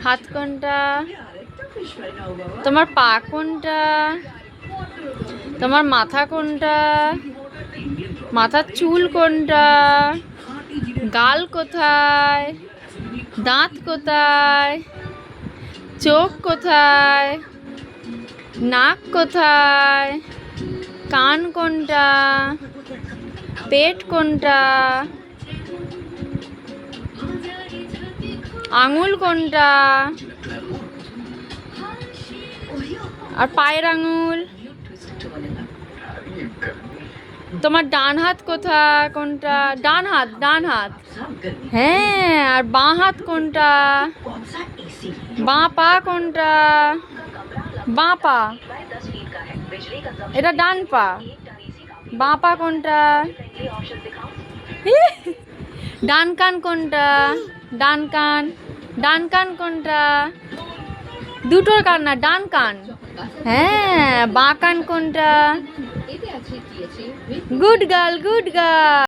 হাত কোনটা? তোমার পা কোনটা? তোমার মাথা কোনটা? মাথার চুল কোনটা? গাল কোথায়? দাঁত কোথায়? চোখ কোথায়? নাক কোথায়? কান কোনটা? পেট কোনটা? আঙুল কোনটা? আর পায়ের আঙুল? তোমার ডান হাত কোথায়? কোনটা? ডান হাত, ডান হাত। হ্যাঁ, আর বাঁ হাত কোনটা? বাঁ পা কোনটা? বাঁ পা। এটা ডান পা। বাঁ পা কোনটা? ডান কান কোনটা? ডান কান। ডান কান কোনটা? দুটোর কান না, ডান কান। হ্যাঁ, বাঁ কান কোনটা? Good girl, good girl.